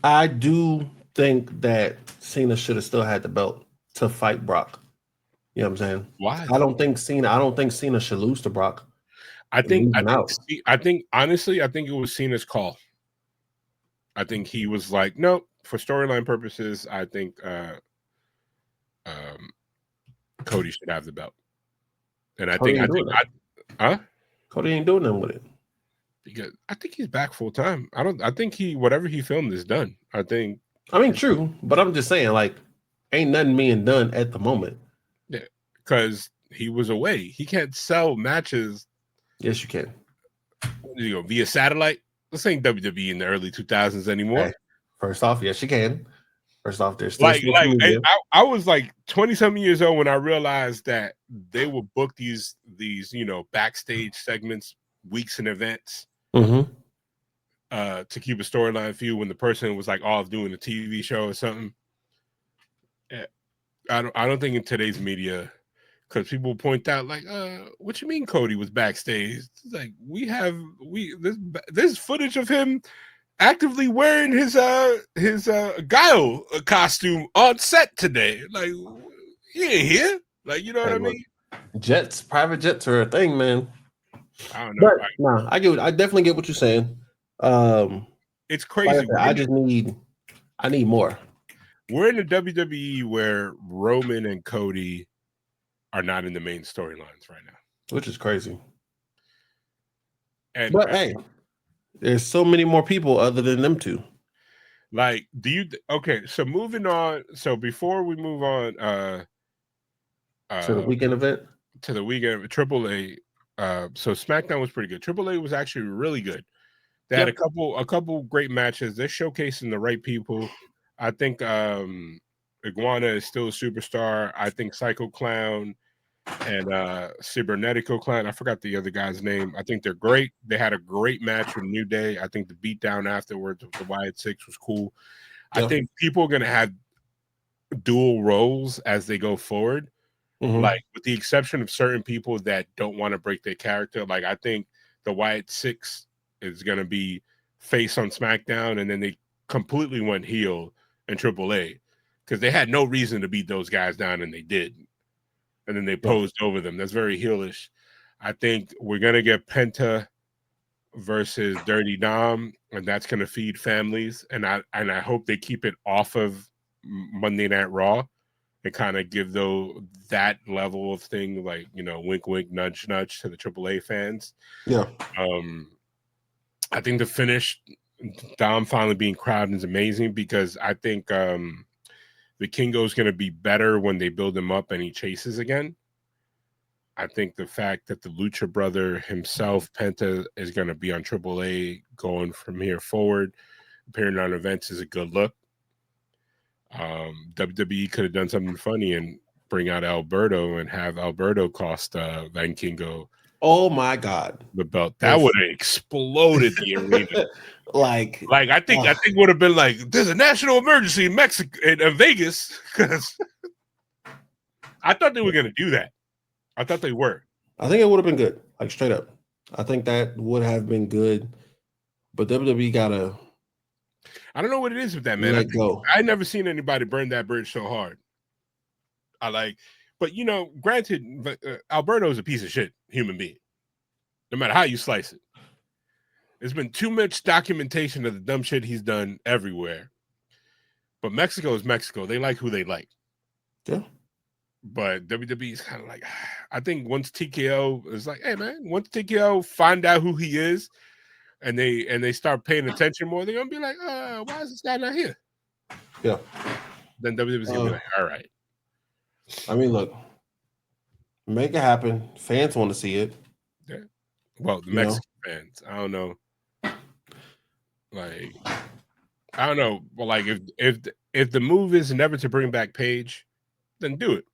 I do think that Cena should have still had the belt to fight Brock. You know what I'm saying? Why? I don't think Cena should lose to Brock. I think honestly, I think it was Cena's call. I think he was like, no, for storyline purposes, I think Cody should have the belt. And Cody ain't doing nothing with it. Because I think he's back full time. I think whatever he filmed is done. I mean, true, but I'm just saying, like, ain't nothing being done at the moment. Yeah, because he was away. He can't sell matches. Yes, you can. Via satellite. This ain't WWE in the early 2000s anymore. Hey, first off, yes, you can. First off, there's still I was like 20-something years old when I realized that they would book these backstage segments weeks in advance to keep a storyline feud when the person was like off doing a TV show or something. Yeah. I don't think in today's media, because people point out like, what you mean Cody was backstage? It's like there's footage of him actively wearing his Guile costume on set today. Like, he ain't here. Like, you know what I mean? Private jets are a thing, man. I don't know. But I definitely get what you're saying. It's crazy. I need more. We're in the WWE where Roman and Cody are not in the main storylines right now, which is crazy. and But hey, there's so many more people other than them two. like, okay? So moving on. So before we move on, To the weekend event, to the weekend, AAA. So SmackDown was pretty good. AAA was actually really good. They had a couple great matches. They're showcasing the right people. I think Iguana is still a superstar. I think Psycho Clown and Cybernetico Clown. I forgot the other guy's name. I think they're great. They had a great match with New Day. I think the beatdown afterwards with the Wyatt Six was cool. I think people are gonna have dual roles as they go forward. Like, with the exception of certain people that don't want to break their character. Like, I think the Wyatt Six is going to be face on SmackDown, and then they completely went heel in AAA because they had no reason to beat those guys down, and they did. And then they posed over them. That's very heelish. I think we're going to get Penta versus Dirty Dom, and that's going to feed families. And I hope they keep it off of Monday Night Raw and kind of give that level of thing, like, wink, wink, nudge, nudge to the AAA fans. Yeah. I think the finish, Dom finally being crowded, is amazing because I think the Kingo is going to be better when they build him up and he chases again. I think the fact that the Lucha brother himself, Penta, is going to be on AAA going from here forward, appearing on events, is a good look. WWE could have done something funny and bring out Alberto and have Alberto cost Van Kingo. Oh my God, the belt. That would have exploded the arena. like I think would have been like, there's a national emergency in Mexico in Vegas, because I thought they were going to do that. I thought they were. I think it would have been good, like straight up. I think that would have been good, but WWE gotta. I don't know what it is with that, man. I never seen anybody burn that bridge so hard. But granted, Alberto's a piece of shit human being, no matter how you slice it. There's been too much documentation of the dumb shit he's done everywhere. But Mexico is Mexico. They like who they like. Yeah. But WWE is kind of like, I think once TKO is like, hey man, once TKO find out who he is, and they start paying attention more, they're gonna be like, why is this guy not here? Yeah. Then WWE's gonna be like, all right. I mean, look, make it happen. Fans want to see it. Yeah. Well, the Mexican fans, I don't know. Like, I don't know. Well, like, if the move is never to bring back Paige, then do it.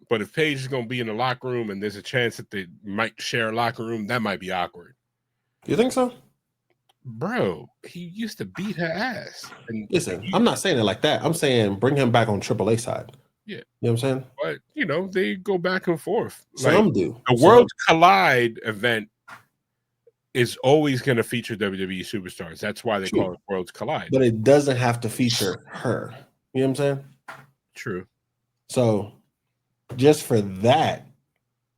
But if Paige is gonna be in the locker room and there's a chance that they might share a locker room, that might be awkward. You think so? Bro, he used to beat her ass. And listen, I'm not saying it like that. I'm saying bring him back on AAA side. Yeah. You know what I'm saying? But, they go back and forth. Some do. The Worlds Collide event is always going to feature WWE superstars. That's why they call it Worlds Collide. But it doesn't have to feature her. You know what I'm saying? True. So just for that,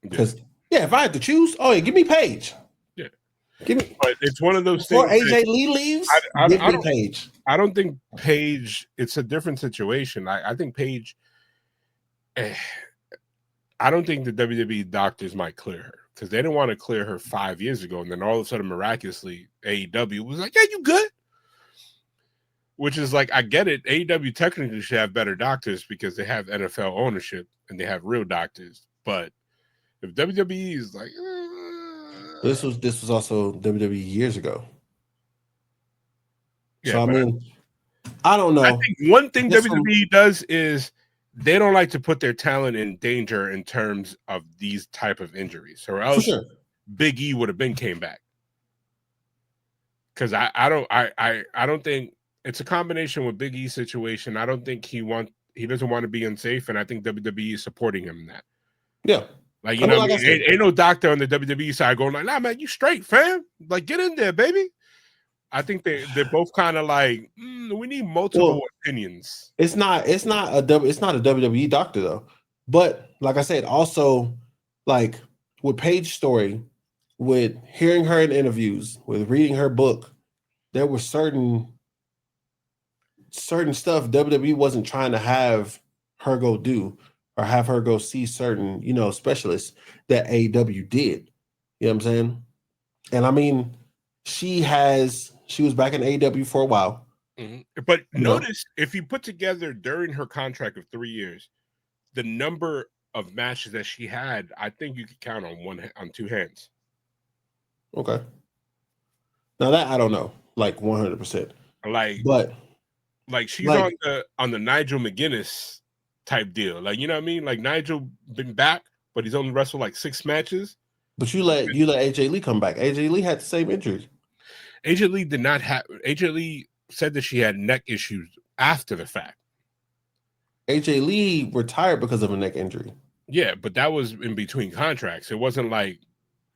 because, if I had to choose, give me Paige. Give me. But it's one of those before things. AJ Lee leaves, give me Paige. I don't think Paige, it's a different situation. I think Paige, I don't think the WWE doctors might clear her, because they didn't want to clear her 5 years ago. And then all of a sudden, miraculously, AEW was like, yeah, you good. Which is like, I get it. AEW technically should have better doctors because they have NFL ownership and they have real doctors. But if WWE is like, this was also WWE years ago. Yeah, so I mean, I don't know. I think one thing WWE does is they don't like to put their talent in danger in terms of these type of injuries, or else Big E would have been came back. Because I don't think it's a combination with Big E's situation. I don't think he doesn't want to be unsafe, and I think WWE is supporting him in that. Yeah. Like, ain't no doctor on the WWE side going like, nah, man, you straight, fam. Like, get in there, baby. I think they're both kind of like, we need multiple opinions. It's not a WWE doctor though. But like I said, also like with Paige's story, with hearing her in interviews, with reading her book, there were certain certain stuff WWE wasn't trying to have her go do or have her go see certain, specialists that AEW did. You know what I'm saying? And I mean, she was back in AEW for a while. But You know? notice if you put together during her contract of 3 years, the number of matches that she had, I think you could count on two hands. Okay. Now that I don't know, like 100%. But she's on the Nigel McGuinness type deal. Like, you know what I mean? Like Nigel been back, but he's only wrestled like 6 matches. But you let AJ Lee come back. AJ Lee had the same injury. AJ Lee did not have. AJ Lee said that she had neck issues after the fact. AJ Lee retired because of a neck injury. Yeah, but that was in between contracts. It wasn't like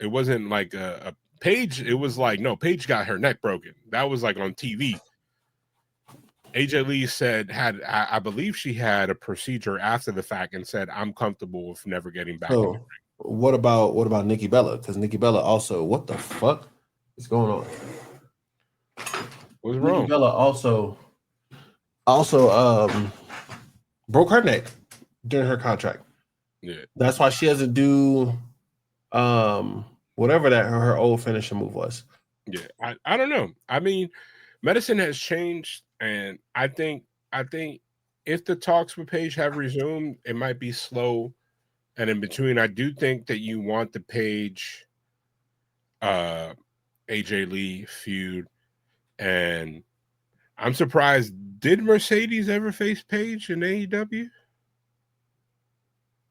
a Paige. It was like, no, Paige got her neck broken. That was like on TV. AJ Lee said I believe she had a procedure after the fact and said, I'm comfortable with never getting back. So what about Nikki Bella? Because Nikki Bella also, what the fuck is going on? What's wrong? Nikki Bella also broke her neck during her contract. Yeah, that's why she doesn't do whatever that her old finishing move was. Yeah, I don't know. I mean, medicine has changed, and I think if the talks with Paige have resumed, it might be slow. And in between, I do think that you want the Paige AJ Lee feud. And I'm surprised, did Mercedes ever face Paige in AEW?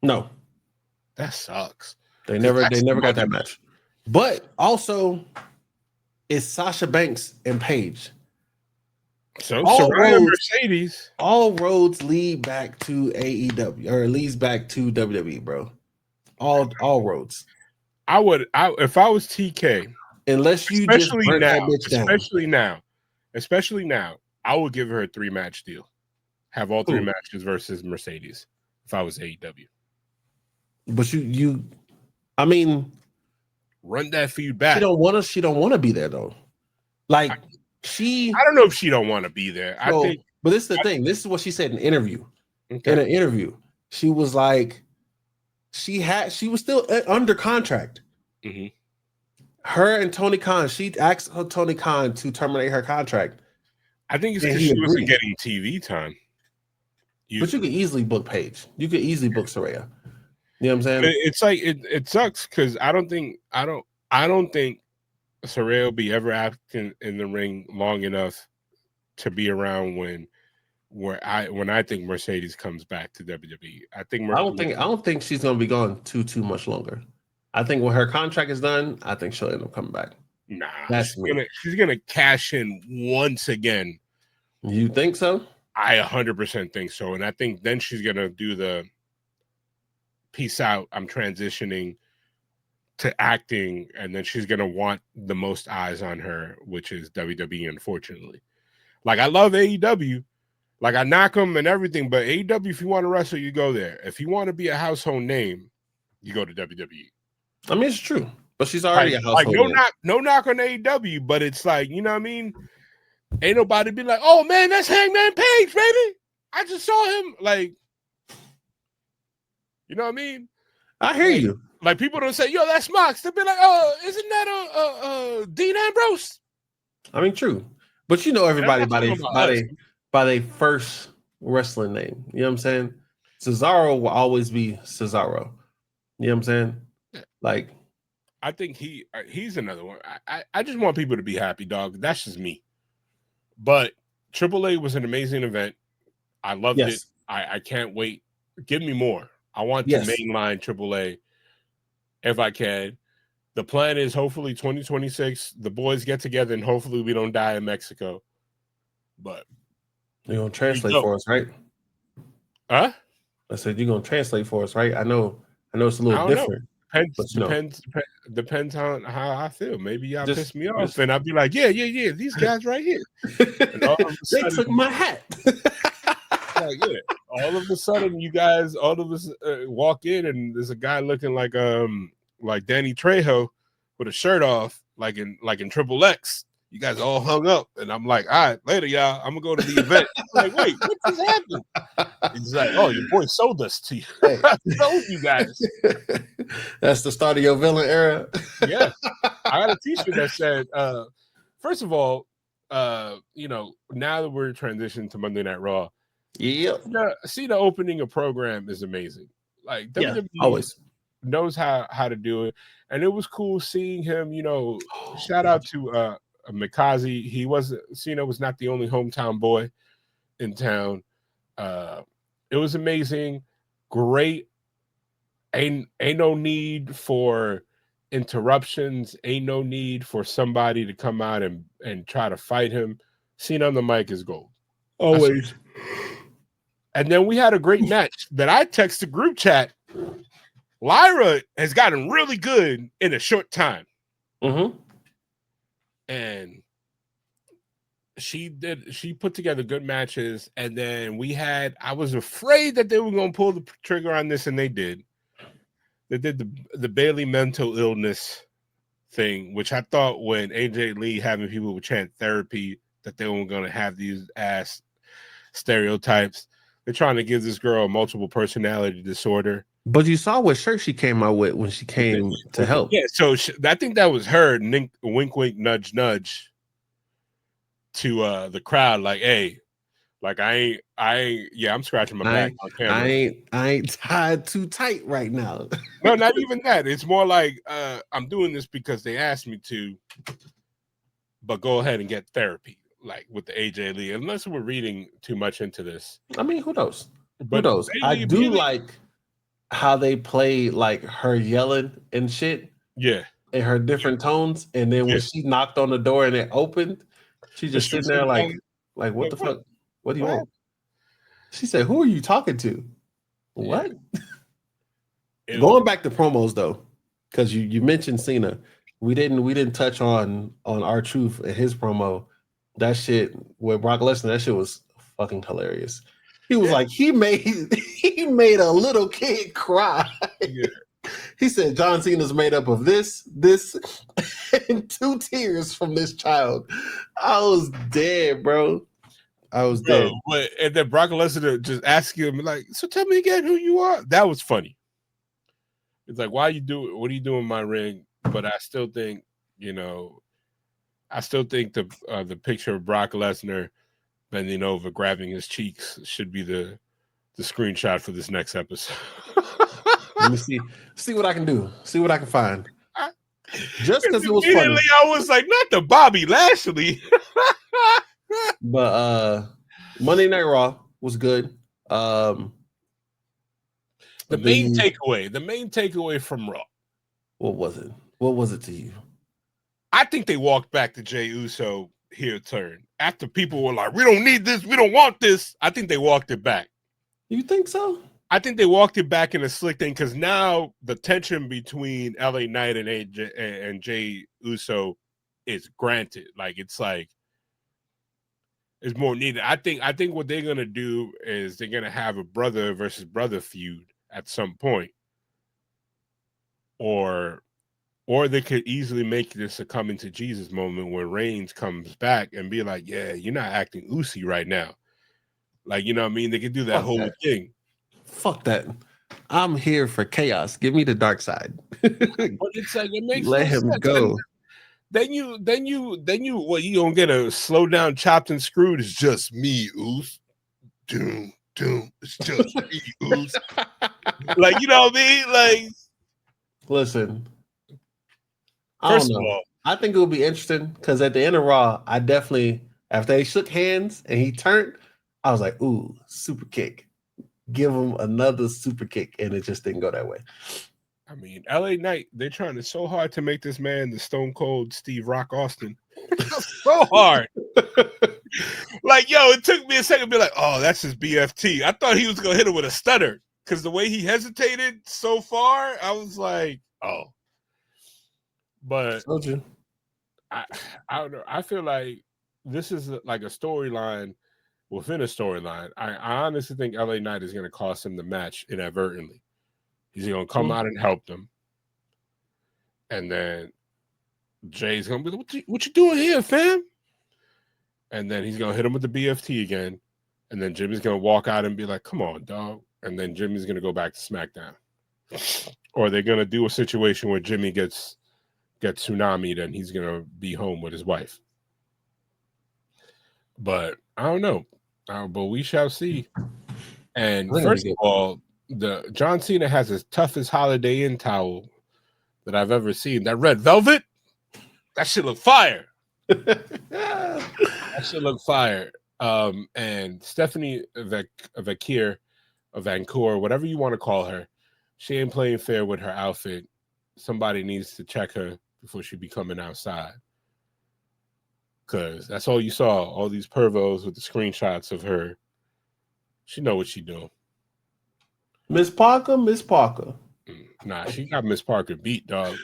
No. That sucks. They never got that match. But also, it's Sasha Banks and Paige. So Mercedes. All roads lead back to AEW or leads back to WWE, bro. All roads. If I was TK, unless you just burn that bitch down. Especially now, I would give her a 3-match deal. Have all 3 matches versus Mercedes if I was AEW. But you I mean, run that feud back. She don't want to be there though. Like I don't know if she don't want to be there. I think, but this is the thing. This is what she said in an interview. Okay. In an interview, she was like, she was still under contract. Mm-hmm. Her and Tony Khan. She asked Tony Khan to terminate her contract. I think it's because she wasn't getting TV time. But you could easily book Paige. You could easily book Saraya. You know what I'm saying? It's like it sucks because I don't think Saraya will be ever acting in the ring long enough to be around when I think Mercedes comes back to WWE. I don't think she's gonna be gone too much longer. I think when her contract is done, I think she'll end up coming back. Nah, she's gonna cash in once again. You think so? I 100% think so, and I think then she's gonna do the peace out. I'm transitioning to acting, and then she's gonna want the most eyes on her, which is WWE. Unfortunately, like I love AEW, like I knock them and everything, but AEW, if you want to wrestle, you go there. If you want to be a household name, you go to WWE. I mean, it's true, but she's already a household name. No knock on AEW, but it's like, you know what I mean? Ain't nobody be like, oh man, that's Hangman Page, baby. I just saw him. Like, you know what I mean? I hear you. Like people don't say, yo, that's Mox. They'll be like, oh, isn't that Dean Ambrose? I mean, true. But you know everybody by their first wrestling name. You know what I'm saying? Cesaro will always be Cesaro. You know what I'm saying? Like, I think he's another one. I just want people to be happy, dog. That's just me. But AAA was an amazing event. I loved it. I can't wait. Give me more. I want to mainline AAA if I can. The plan is hopefully 2026, the boys get together and hopefully we don't die in Mexico. But you're going to translate for us, right? Huh? I said you're going to translate for us, right? I know it's a little different. Depends on how I feel. Maybe y'all piss me off and I'll be like, yeah, these guys right here. And all of a sudden, they took my hat. Like, yeah. All of a sudden, you guys, all of us walk in, and there's a guy looking like Danny Trejo with a shirt off, like in Triple X. You guys all hung up, and I'm like, all right, later, y'all. I'm gonna go to the event. I'm like, wait, what just happened? He's like, oh, your boy sold us to you. Hey. I sold you guys. That's the start of your villain era. Yeah, I got a T-shirt that said, first of all, you know, now that we're transitioning to Monday Night Raw, Yep. see the opening of program is amazing. Like Yeah, WWE always knows how to do it, and it was cool seeing him. You know, shout out to Mikaze. Cena was not the only hometown boy in town. It was amazing, great. Ain't no need for interruptions. Ain't no need for somebody to come out and try to fight him. Cena on the mic is gold. always. And then we had a great match that I texted group chat. Lyra has gotten really good in a short time. Mm-hmm. And she put together good matches. And then I was afraid that they were going to pull the trigger on this, and they did. They did the Bailey mental illness thing, which I thought when AJ Lee having people with chant therapy that they weren't going to have these ass stereotypes. They're trying to give this girl a multiple personality disorder. But you saw what shirt she came out with when she came to help. Yeah, so I think that was her wink, wink, nudge, nudge to the crowd. Like, hey, like I ain't. Yeah, I'm scratching my back on camera. I ain't tied too tight right now. No, not even that. It's more like I'm doing this because they asked me to. But go ahead and get therapy, like with the AJ Lee. Unless we're reading too much into this. I mean, who knows? But who knows? I do like how they play like her yelling and shit. Yeah. In her different tones. And then when she knocked on the door and it opened, she just sitting there like what the fuck? What do you want? She said, who are you talking to? What? Going back to promos though, because you mentioned Cena. We didn't touch on R-Truth and his promo. That shit with Brock Lesnar, that shit was fucking hilarious. He was like, he made a little kid cry. Yeah. He said John Cena's made up of this, and 2 tears from this child. I was dead, bro. I was dead. But and then Brock Lesnar just asking him like, so tell me again who you are. That was funny. It's like, what are you doing in my ring? But I still think, the picture of Brock Lesnar bending over, grabbing his cheeks should be the screenshot for this next episode. Let me see what I can do. See what I can find. Just because it was funny. I was like, not the Bobby Lashley. But Monday Night Raw was good. The main takeaway from Raw. What was it? What was it to you? I think they walked back to Jey Uso heel turn. After people were like, we don't need this, we don't want this. I think they walked it back. You think so? I think they walked it back in a slick thing because now the tension between LA Knight and Jey Uso is granted. Like it's more needed. I think what they're gonna do is they're gonna have a brother versus brother feud at some point, or they could easily make this a coming to Jesus moment when Reigns comes back and be like, "Yeah, you're not acting Usi right now." Like, you know what I mean? They could do that whole thing. Fuck that. I'm here for chaos. Give me the dark side. But it's like it makes let him go. Then you what, you gonna get a slow down, chopped and screwed? It's just me, Oos. Doom. It's just me, Oos. Like, you know what I mean? Like, listen. First of all, I think it would be interesting because at the end of Raw, I definitely, after they shook hands and he turned, I was like, ooh, super kick. Give him another super kick, and it just didn't go that way. I mean, LA Knight, they're trying so hard to make this man the Stone Cold Steve Rock Austin. So hard. Like, yo, it took me a second to be like, oh, that's his BFT. I thought he was going to hit him with a stutter because the way he hesitated so far, I was like, oh. But I don't know. I feel like this is like a storyline within a storyline. I honestly think LA Knight is going to cost him the match inadvertently. He's going to come out and help them. And then Jay's gonna be like, what you doing here, fam? And then he's gonna hit him with the BFT again. And then Jimmy's gonna walk out and be like, come on, dog. And then Jimmy's gonna go back to SmackDown. Or they're gonna do a situation where Jimmy gets tsunami'd and he's gonna be home with his wife. But I don't know. But we shall see. And first of all, the John Cena has his toughest Holiday Inn towel that I've ever seen. That red velvet, that shit look fire. That shit look fire. And Stephanie Vaquer, Vancour, whatever you want to call her, she ain't playing fair with her outfit. Somebody needs to check her before she be coming outside. Because that's all you saw, all these pervos with the screenshots of her. She know what she doing. Miss Parker. Nah, she got Miss Parker beat, dog.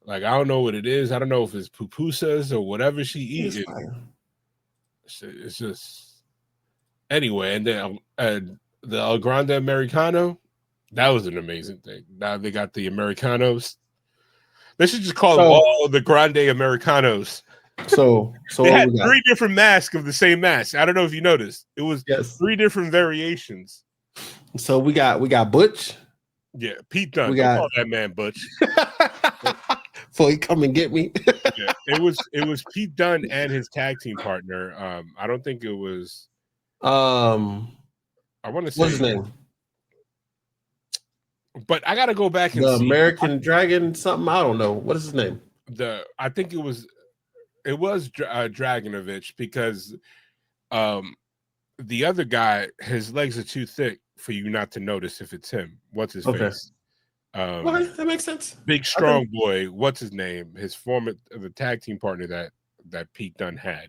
Like, I don't know what it is. I don't know if it's pupusas or whatever she eating. It's just... Anyway, and then the El Grande Americano, that was an amazing thing. Now they got the Americanos. They should just call them all the Grande Americanos. So they had 3 different masks of the same mask. I don't know if you noticed. It was 3 different variations. So we got Butch. Yeah, Pete Dunne. Don't call that man Butch. Before he come and get me. Yeah, it was Pete Dunne and his tag team partner. I don't think it was. I want to say what's his name. But I gotta go back and see. The American Dragon something. I don't know. What is his name? I think it was Dragonovich, because the other guy, his legs are too thick for you not to notice if it's him. What's his face? Okay, that makes sense. Big strong boy. What's his name? His former the tag team partner that Pete Dunne had.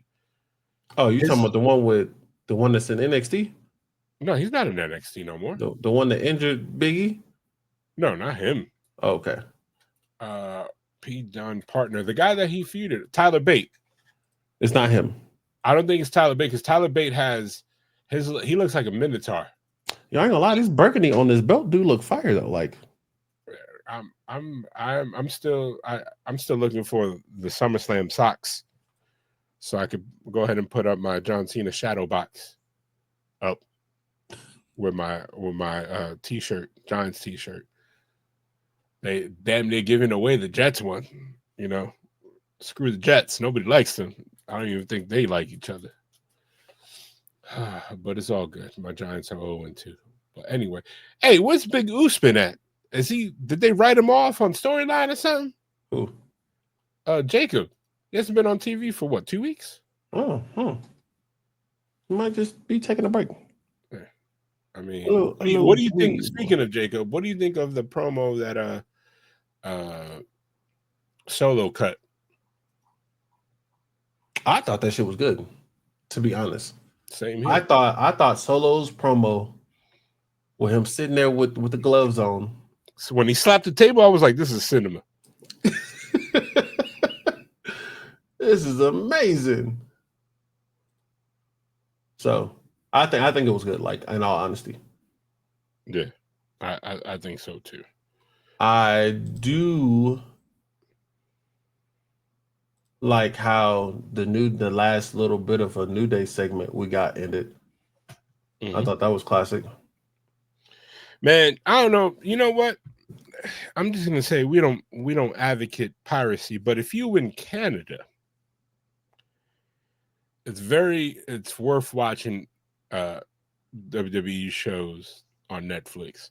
Oh, you talking about the one that's in NXT? No, he's not in NXT no more. The one that injured Biggie? No, not him. Oh, okay. Pete Dunne partner, the guy that he feuded, Tyler Bate. It's not him. I don't think it's Tyler Bate, because Tyler Bate has he looks like a Minotaur. Yo, I ain't gonna lie, this burgundy on this belt do look fire though. Like, I'm still looking for the SummerSlam socks, so I could go ahead and put up my John Cena shadow box up with my t-shirt, Giants t-shirt. They damn near giving away the Jets one, you know. Screw the Jets. Nobody likes them. I don't even think they like each other. But it's all good. My Giants are 0-2. But anyway, hey, where's Big Oos been at? Did they write him off on storyline or something? Who? Jacob. He hasn't been on TV for what, 2 weeks? Oh, he might just be taking a break. Yeah. I mean, what do you think? Speaking of Jacob, what do you think of the promo that Solo cut? I thought that shit was good, to be honest. Same here. I thought Solo's promo with him sitting there with the gloves on. So when he slapped the table, I was like, this is cinema. This is amazing. So I think it was good, like, in all honesty. Yeah, I think so too. I do like how the last little bit of a New Day segment we got ended. Mm-hmm. I thought that was classic. Man, I don't know. You know what? I'm just gonna say we don't advocate piracy, but if you in Canada, it's worth watching WWE shows on Netflix,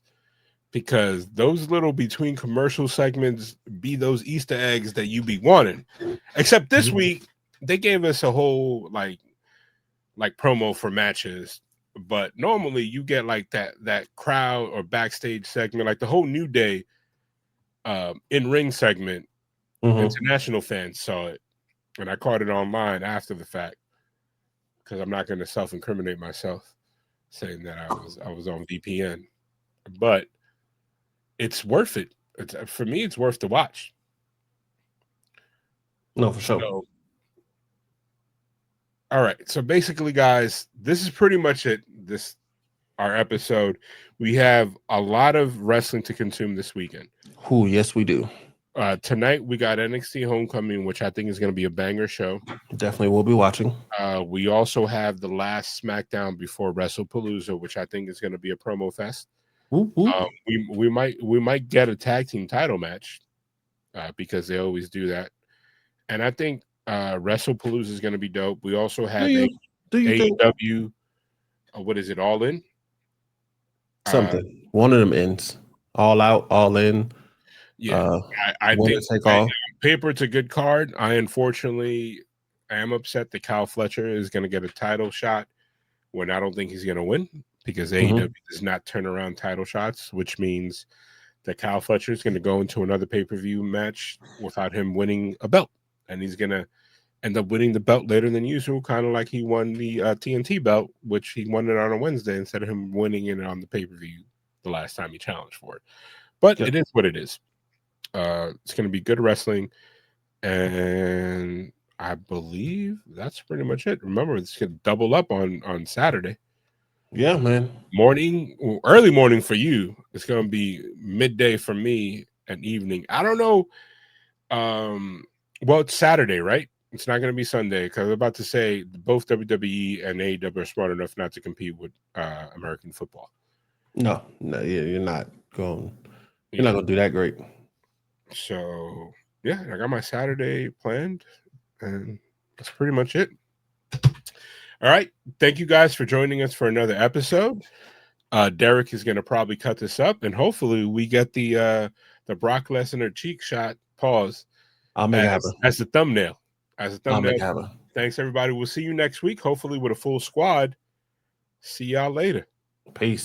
because those little between commercial segments be those Easter eggs that you be wanting. Except this week they gave us a whole like promo for matches, but normally you get like that crowd or backstage segment, like the whole New Day in-ring segment. International fans saw it, and I caught it online after the fact, because I'm not going to self-incriminate myself saying that I was on VPN, but it's worth it. For me, it's worth to watch. No, for sure. So, all right. So basically, guys, this is pretty much it. Our episode. We have a lot of wrestling to consume this weekend. Yes, we do. Tonight we got NXT Homecoming, which I think is going to be a banger show. Definitely will be watching. We also have the last SmackDown before WrestlePelouze, which I think is going to be a promo fest. Whoop, whoop. We might get a tag team title match because they always do that, and I think WrestlePelouze is going to be dope. We also have Do you think AEW. What is it? All In. something? One of them ends. All Out, All In. Yeah, I Winner think take all. paper it's a good card. I unfortunately am upset that Kyle Fletcher is going to get a title shot when I don't think he's going to win because AEW does not turn around title shots, which means that Kyle Fletcher is going to go into another pay-per-view match without him winning a belt, and he's going to end up winning the belt later than usual, kind of like he won the TNT belt, which he won it on a Wednesday instead of him winning it on the pay-per-view the last time he challenged for it. But it is what it is. It's going to be good wrestling, and I believe that's pretty much it. Remember, it's going to double up on Saturday. Yeah, man. Early morning for you. It's going to be midday for me and evening. I don't know. Well, it's Saturday, right? It's not going to be Sunday because I'm about to say both WWE and AEW are smart enough not to compete with American football. No, you're not going. You're not going to do that great. So yeah, I got my Saturday planned, and that's pretty much it. All right, thank you guys for joining us for another episode. Derek is going to probably cut this up, and hopefully we get the Brock Lesnar cheek shot pause. I'll make it happen as the thumbnail. As a thumbnail. I'll make it happen. Thanks everybody. We'll see you next week. Hopefully with a full squad. See y'all later. Peace.